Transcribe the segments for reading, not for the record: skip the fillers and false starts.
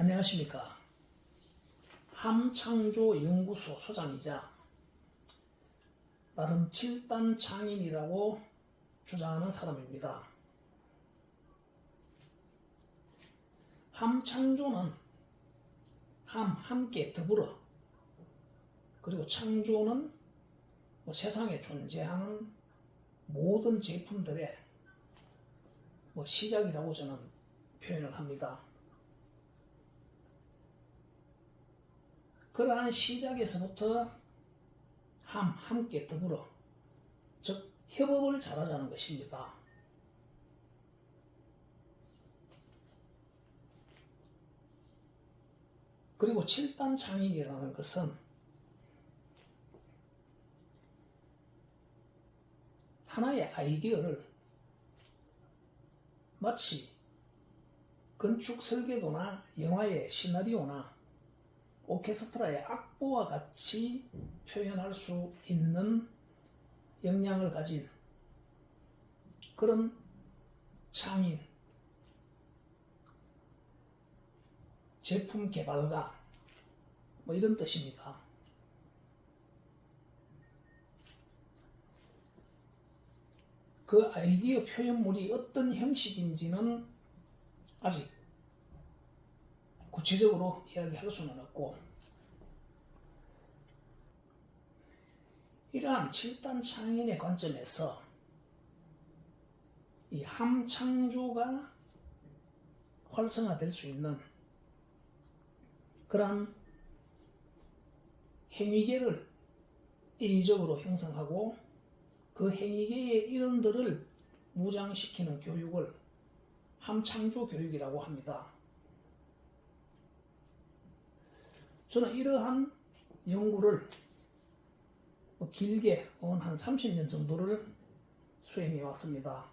안녕하십니까. 함창조연구소 소장이자 나름 7단 창인이라고 주장하는 사람입니다. 함창조는 함께 더불어, 그리고 창조는 세상에 존재하는 모든 제품들의 시작이라고 저는 표현을 합니다. 그러한 시작에서부터 함께 더불어, 즉 협업을 잘하자는 것입니다. 그리고 7단 창인이라는 것은 하나의 아이디어를 마치 건축 설계도나 영화의 시나리오나 오케스트라의 악보와 같이 표현할 수 있는 역량을 가진 그런 창인, 제품 개발가 이런 뜻입니다. 그 아이디어 표현물이 어떤 형식인지는 아직 구체적으로 이야기할 수는 없고, 이러한 7단 창인의 관점에서 이 함창조가 활성화될 수 있는 그러한 행위계를 인위적으로 형성하고 그 행위계의 일원들을 무장시키는 교육을 함창조 교육이라고 합니다. 저는 이러한 연구를 길게 한 30년 정도를 수행해 왔습니다.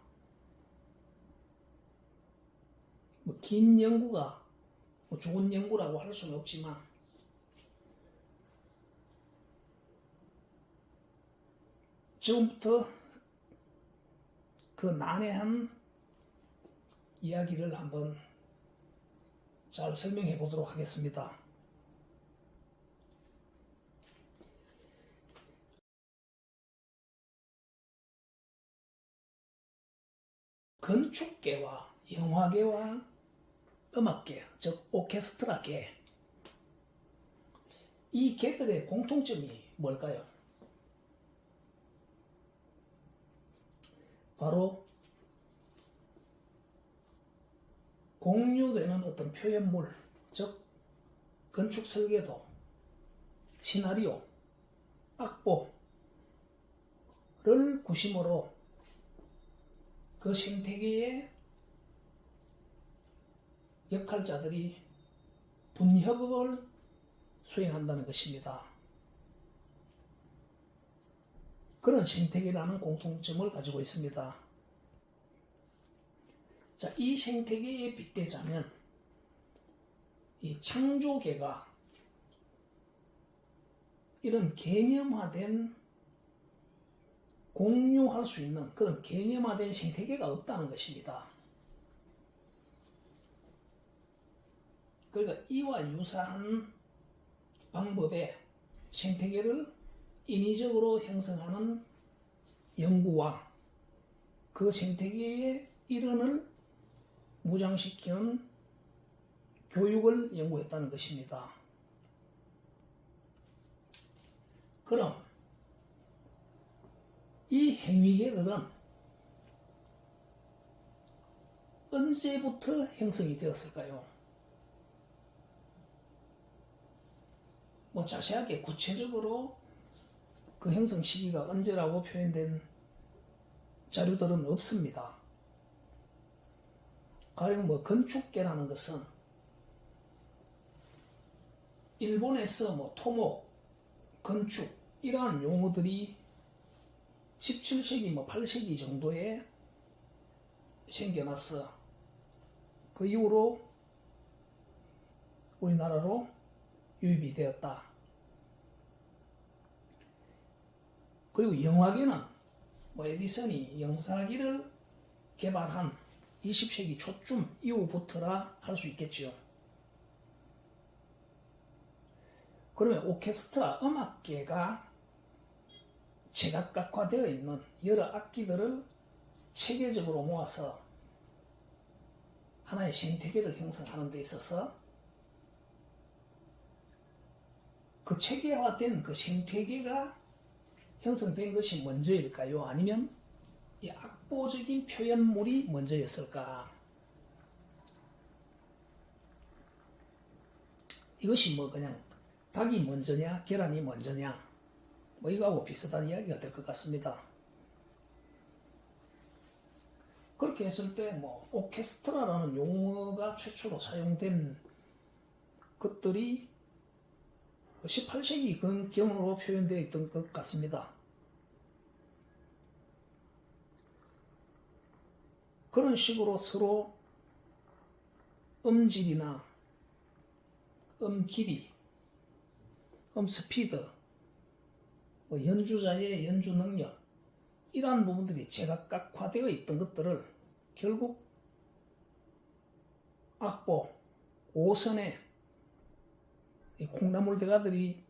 긴 연구가 좋은 연구라고 할 수는 없지만 지금부터 그 난해한 이야기를 한번 잘 설명해 보도록 하겠습니다. 건축계와 영화계와 음악계, 즉 오케스트라계, 이 계들의 공통점이 뭘까요? 바로 공유되는 어떤 표현물, 즉 건축 설계도, 시나리오, 악보를 구심으로 그 생태계의 역할자들이 분협을 수행한다는 것입니다. 그런 생태계라는 공통점을 가지고 있습니다. 자, 이 생태계에 빗대자면 이 창조계가 이런 개념화된, 공유할 수 있는 그런 개념화된 생태계가 없다는 것입니다. 그러니까 이와 유사한 방법의 생태계를 인위적으로 형성하는 연구와 그 생태계의 일원을 무장시키는 교육을 연구했다는 것입니다. 그럼 이 행위계들은 언제부터 형성이 되었을까요? 자세하게 구체적으로 그 형성 시기가 언제라고 표현된 자료들은 없습니다. 가령 건축계라는 것은 일본에서 토목, 건축 이러한 용어들이 17세기 8세기 정도에 생겨났어. 그 이후로 우리나라로 유입이 되었다. 그리고 영화계는 에디슨이 영상기를 개발한 20세기 초쯤 이후부터라 할 수 있겠죠. 그러면 오케스트라 음악계가 제각각화되어 있는 여러 악기들을 체계적으로 모아서 하나의 생태계를 형성하는 데 있어서 그 체계화된 그 생태계가 형성된 것이 먼저일까요? 아니면 이 악보적인 표현물이 먼저였을까? 이것이 뭐 그냥 닭이 먼저냐 계란이 먼저냐 뭐 이거하고 비슷한 이야기가 될 것 같습니다. 그렇게 했을 때 뭐 오케스트라라는 용어가 최초로 사용된 것들이 18세기 근경으로 표현되어 있던 것 같습니다. 그런 식으로 서로 음질이나 음길이, 음스피드, 연주자의 연주 능력 이러한 부분들이 제각각화되어 있던 것들을 결국 악보, 오선의 콩나물 대가들이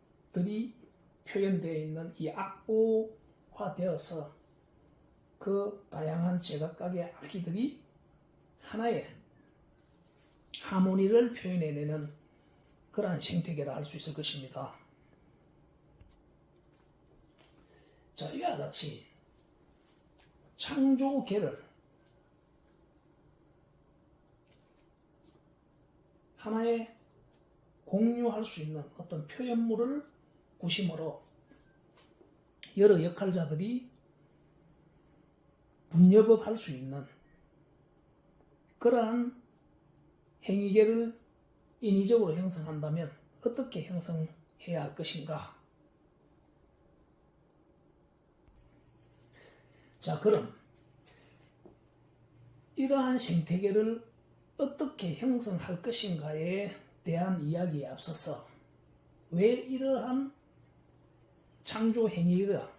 표현되어 있는 이 악보화되어서 그 다양한 제각각의 악기들이 하나의 하모니를 표현해내는 그러한 생태계라 할 수 있을 것입니다. 자, 이와 같이 창조계를 하나의 공유할 수 있는 어떤 표현물을 구심으로 여러 역할자들이 분여법할 수 있는 그러한 행위계를 인위적으로 형성한다면 어떻게 형성해야 할 것인가? 자, 그럼 이러한 생태계를 어떻게 형성할 것인가에 대한 이야기에 앞서서 왜 이러한 창조 행위가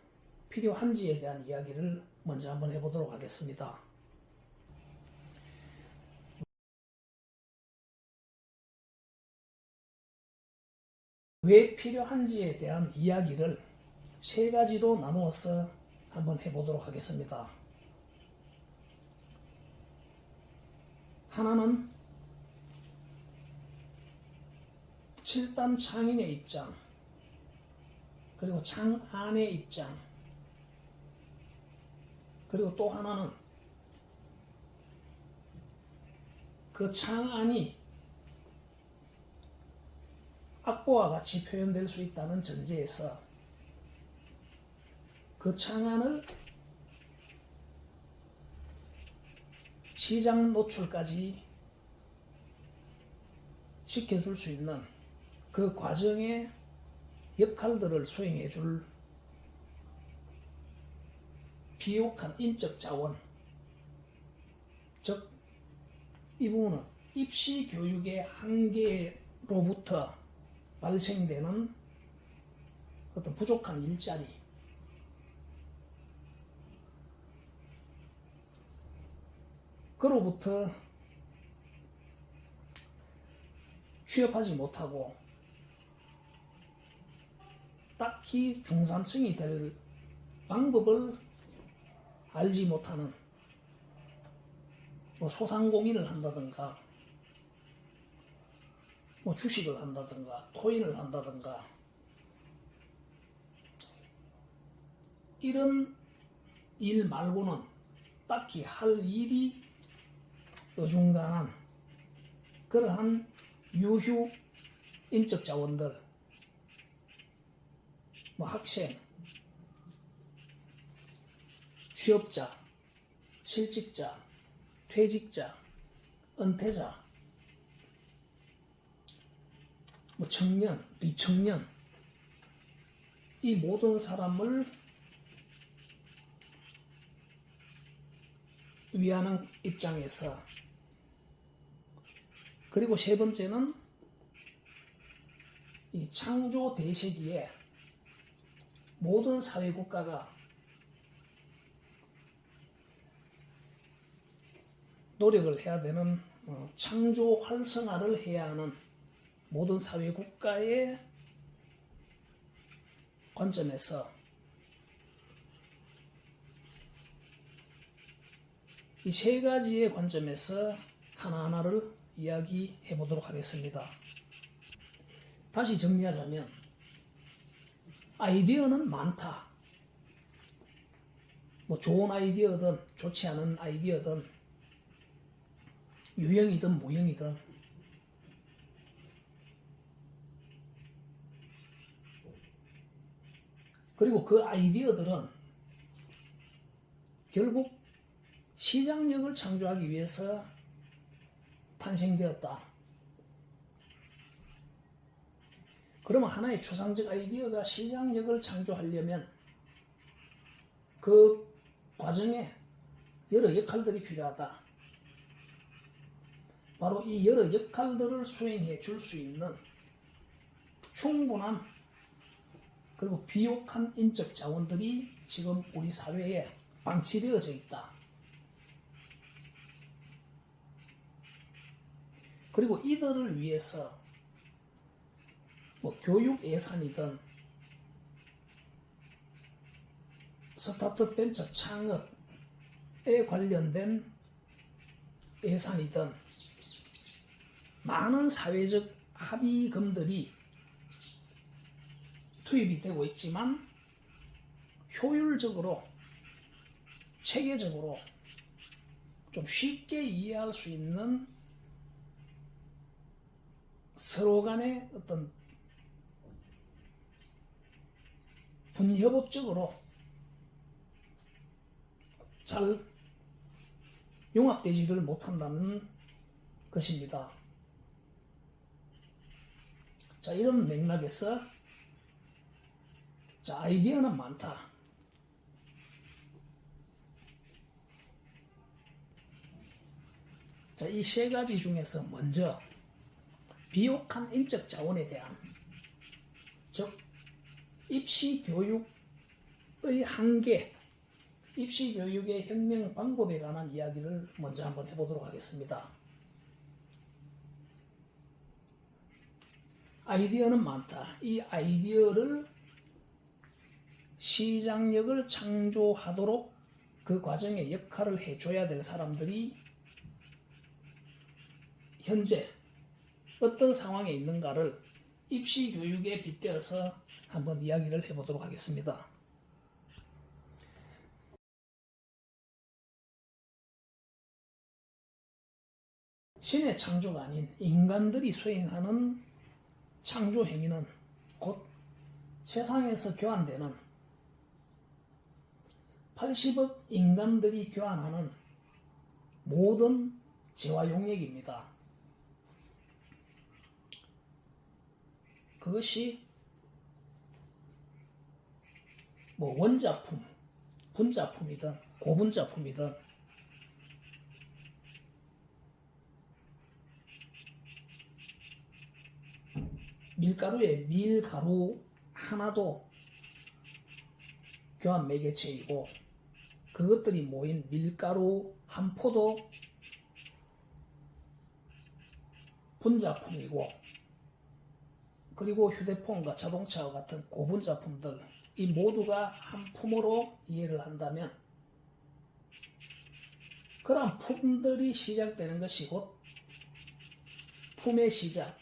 필요한지에 대한 이야기를 먼저 한번 해보도록 하겠습니다. 왜 필요한지에 대한 이야기를 세 가지로 나누어서 한번 해보도록 하겠습니다. 하나는 7단 창인의 입장, 그리고 창안의 입장, 그리고 또 하나는 그 창안이 악보와 같이 표현될 수 있다는 전제에서 그 창안을 시장 노출까지 시켜줄 수 있는 그 과정의 역할들을 수행해줄 비옥한 인적 자원, 즉 이 부분은 입시 교육의 한계로부터 발생되는 어떤 부족한 일자리, 그로부터 취업하지 못하고 딱히 중산층이 될 방법을 알지 못하는 뭐 소상공인을 한다든가 뭐 주식을 한다든가 코인을 한다든가 이런 일 말고는 딱히 할 일이 어중간한 그러한 유휴 인적 자원들, 뭐 학생, 취업자, 실직자, 퇴직자, 은퇴자, 뭐 청년, 비청년, 이 모든 사람을 위하는 입장에서, 그리고 세 번째는 이 창조 대세기에 모든 사회국가가 노력을 해야 되는 창조 활성화를 해야 하는 모든 사회국가의 관점에서 이 세 가지의 관점에서 하나하나를 이야기해 보도록 하겠습니다. 다시 정리하자면 아이디어는 많다. 뭐 좋은 아이디어든 좋지 않은 아이디어든 유형이든 무형이든 그리고 그 아이디어들은 결국 시장력을 창조하기 위해서 탄생되었다. 그러면 하나의 추상적 아이디어가 시장력을 창조하려면 그 과정에 여러 역할들이 필요하다. 바로 이 여러 역할들을 수행해 줄 수 있는 충분한 그리고 비옥한 인적 자원들이 지금 우리 사회에 방치되어져 있다. 그리고 이들을 위해서 뭐 교육 예산이든 스타트업 벤처 창업에 관련된 예산이든 많은 사회적 합의금들이 투입이 되고 있지만 효율적으로 체계적으로 좀 쉽게 이해할 수 있는 서로 간의 어떤 분협업적으로 잘 융합되지를 못한다는 것입니다. 자, 이런 맥락에서 자, 아이디어는 많다. 자, 이 세 가지 중에서 먼저 비옥한 인적 자원에 대한, 즉 입시 교육의 한계, 입시 교육의 혁명 방법에 관한 이야기를 먼저 한번 해보도록 하겠습니다. 아이디어는 많다. 이 아이디어를 시장력을 창조하도록 그 과정에 역할을 해줘야 될 사람들이 현재 어떤 상황에 있는가를 입시 교육에 빗대어서 한번 이야기를 해보도록 하겠습니다. 신의 창조가 아닌 인간들이 수행하는 창조 행위는 곧 세상에서 교환되는 80억 인간들이 교환하는 모든 재화 용액입니다. 그것이 뭐 원자품, 분자품이든 고분자품이든 밀가루에 밀가루 하나도 교환 매개체이고 그것들이 모인 밀가루 한 포도 분자품이고 그리고 휴대폰과 자동차와 같은 고분자품들 이 모두가 한 품으로 이해를 한다면 그런 품들이 시작되는 것이 곧 품의 시작,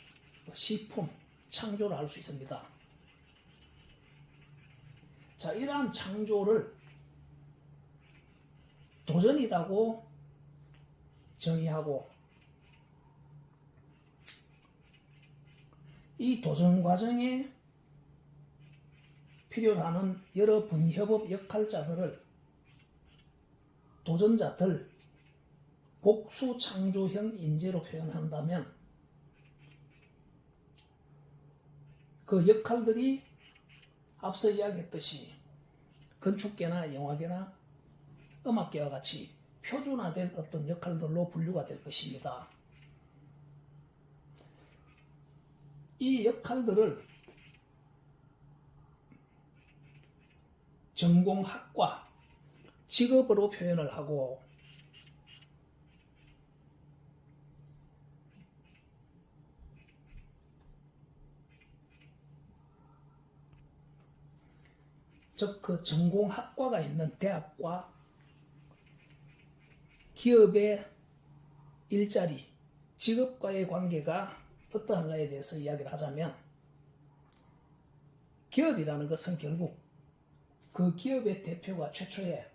시품, 창조를 할 수 있습니다. 자, 이러한 창조를 도전이라고 정의하고 이 도전 과정에 필요로 하는 여러 분협업 역할자들을 도전자들, 복수 창조형 인재로 표현한다면 그 역할들이 앞서 이야기했듯이 건축계나 영화계나 음악계와 같이 표준화된 어떤 역할들로 분류가 될 것입니다. 이 역할들을 전공학과, 직업으로 표현을 하고 즉 그 전공학과가 있는 대학과 기업의 일자리, 직업과의 관계가 어떠한가에 대해서 이야기를 하자면, 기업이라는 것은 결국 그 기업의 대표가 최초에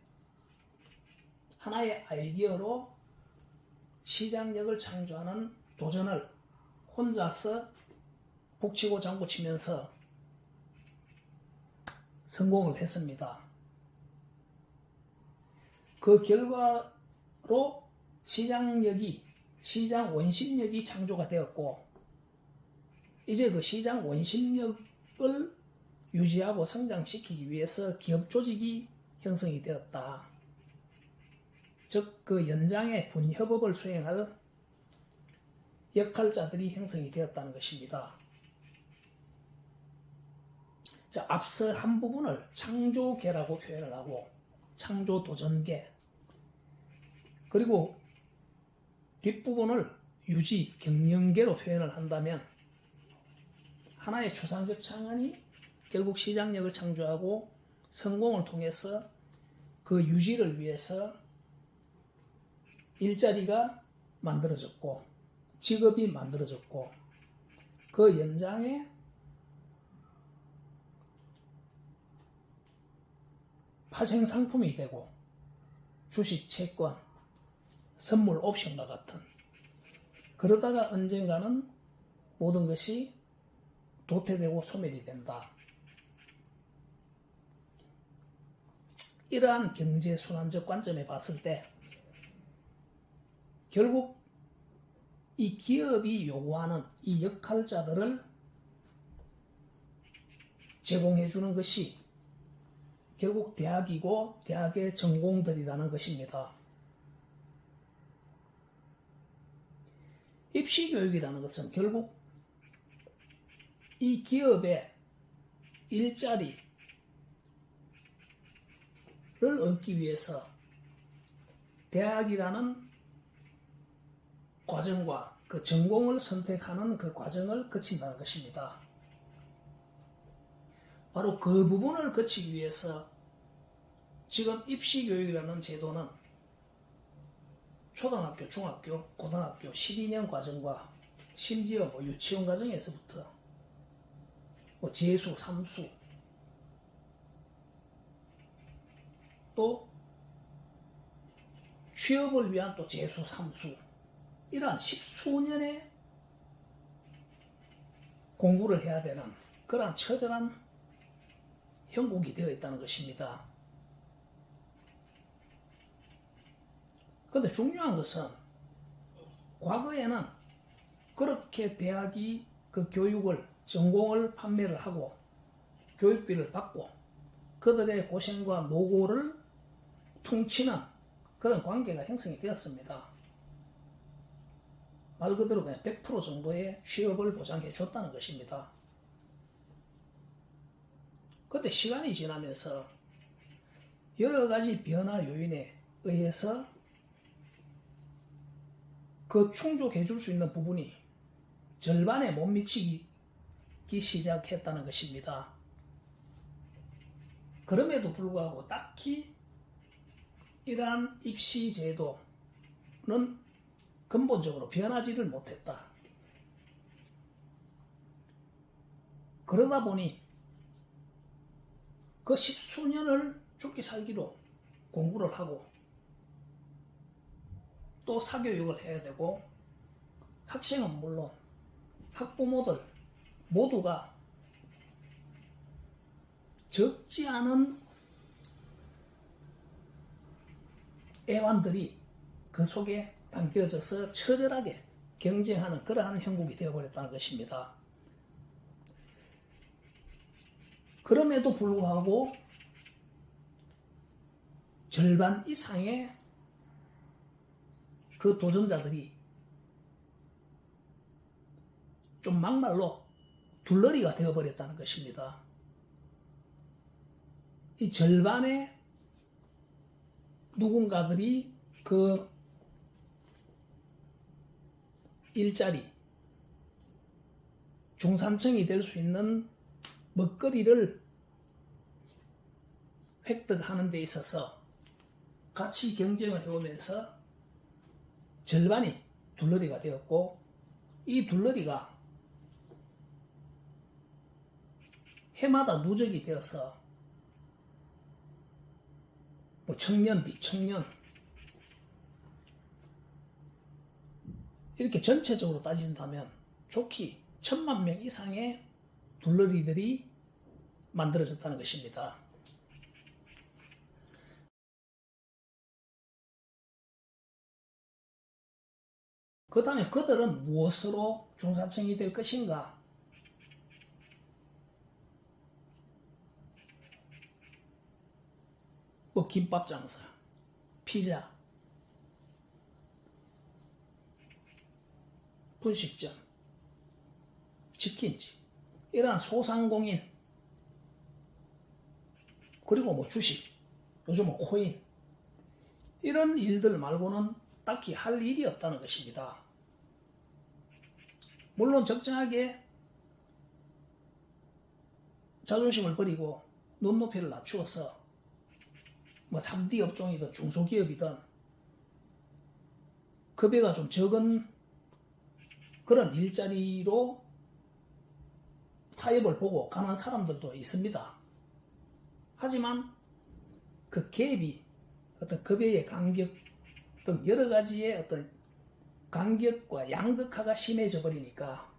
하나의 아이디어로 시장력을 창조하는 도전을 혼자서 북치고 장구치면서 성공을 했습니다. 그 결과로 시장 원심력이 창조가 되었고, 이제 그 시장 원심력을 유지하고 성장시키기 위해서 기업 조직이 형성이 되었다. 즉 그 연장의 분협업을 수행할 역할자들이 형성이 되었다는 것입니다. 자, 앞서 한 부분을 창조계라고 표현을 하고, 창조도전계, 그리고 뒷부분을 유지, 경영계로 표현을 한다면, 하나의 추상적 창안이 결국 시장력을 창조하고 성공을 통해서 그 유지를 위해서 일자리가 만들어졌고 직업이 만들어졌고, 그 연장에 파생 상품이 되고 주식, 채권, 선물, 옵션과 같은, 그러다가 언젠가는 모든 것이 도태되고 소멸이 된다. 이러한 경제 순환적 관점에 봤을 때 결국 이 기업이 요구하는 이 역할자들을 제공해 주는 것이 결국 대학이고 대학의 전공들이라는 것입니다. 입시교육이라는 것은 결국 이 기업의 일자리를 얻기 위해서 대학이라는 과정과 그 전공을 선택하는 그 과정을 거친다는 것입니다. 바로 그 부분을 거치기 위해서 지금 입시교육이라는 제도는 초등학교, 중학교, 고등학교 12년 과정과 심지어 유치원 과정에서부터 재수, 삼수, 또 취업을 위한 또 재수, 삼수, 이러한 10수년의 공부를 해야 되는 그러한 처절한 형국이 되어 있다는 것입니다. 그런데 중요한 것은 과거에는 그렇게 대학이 그 교육을, 전공을 판매를 하고 교육비를 받고 그들의 고생과 노고를 퉁치는 그런 관계가 형성이 되었습니다. 말 그대로 그냥 100% 정도의 취업을 보장해 줬다는 것입니다. 그런데 시간이 지나면서 여러 가지 변화 요인에 의해서 그 충족해 줄 수 있는 부분이 절반에 못 미치기 시작했다는 것입니다. 그럼에도 불구하고 딱히 이러한 입시 제도는 근본적으로 변하지를 못했다. 그러다 보니 그 10수년을 죽기 살기로 공부를 하고 또 사교육을 해야 되고, 학생은 물론 학부모들 모두가 적지 않은 애완들이 그 속에 담겨져서 처절하게 경쟁하는 그러한 형국이 되어버렸다는 것입니다. 그럼에도 불구하고 절반 이상의 그 도전자들이 좀 막말로 둘러리가 되어버렸다는 것입니다. 이 절반의 누군가들이 그 일자리, 중산층이 될 수 있는 먹거리를 획득하는 데 있어서 같이 경쟁을 해오면서 절반이 둘러리가 되었고, 이 둘러리가 해마다 누적이 되어서 뭐 청년, 비청년 이렇게 전체적으로 따진다면 좋게 1000만 명 이상의 둘러리들이 만들어졌다는 것입니다. 그 다음에 그들은 무엇으로 중산층이 될 것인가? 뭐 김밥 장사, 피자, 분식점, 치킨집, 이러한 소상공인, 그리고 뭐 주식, 요즘은 코인, 이런 일들 말고는 딱히 할 일이 없다는 것입니다. 물론 적정하게 자존심을 버리고 눈높이를 낮추어서 뭐 3D 업종이든 중소기업이든 급여가 좀 적은 그런 일자리로 타협을 보고 가는 사람들도 있습니다. 하지만 그 갭이 어떤 급여의 간격 등 여러 가지의 어떤 간격과 양극화가 심해져 버리니까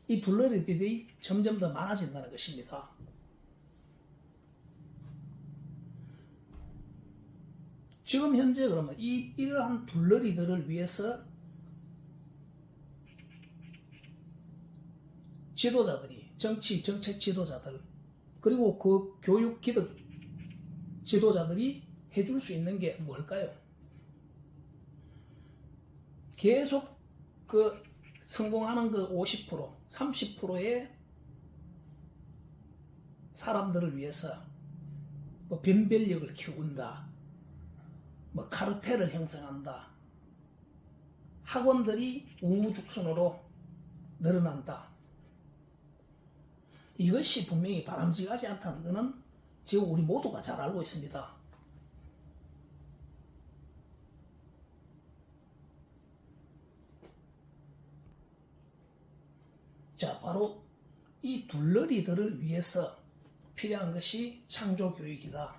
이 둘러리들이 점점 더 많아진다는 것입니다. 지금 현재 그러면 이러한 둘러리들을 위해서 지도자들이, 정치, 정책 지도자들, 그리고 그 교육 기득 지도자들이 해줄 수 있는 게 뭘까요? 계속 그 성공하는 그 50%, 30%의 사람들을 위해서 뭐 변별력을 키운다, 뭐 카르텔을 형성한다, 학원들이 우후죽순으로 늘어난다. 이것이 분명히 바람직하지 않다는 것은 지금 우리 모두가 잘 알고 있습니다. 자, 바로 이 둘러리들을 위해서 필요한 것이 창조교육이다.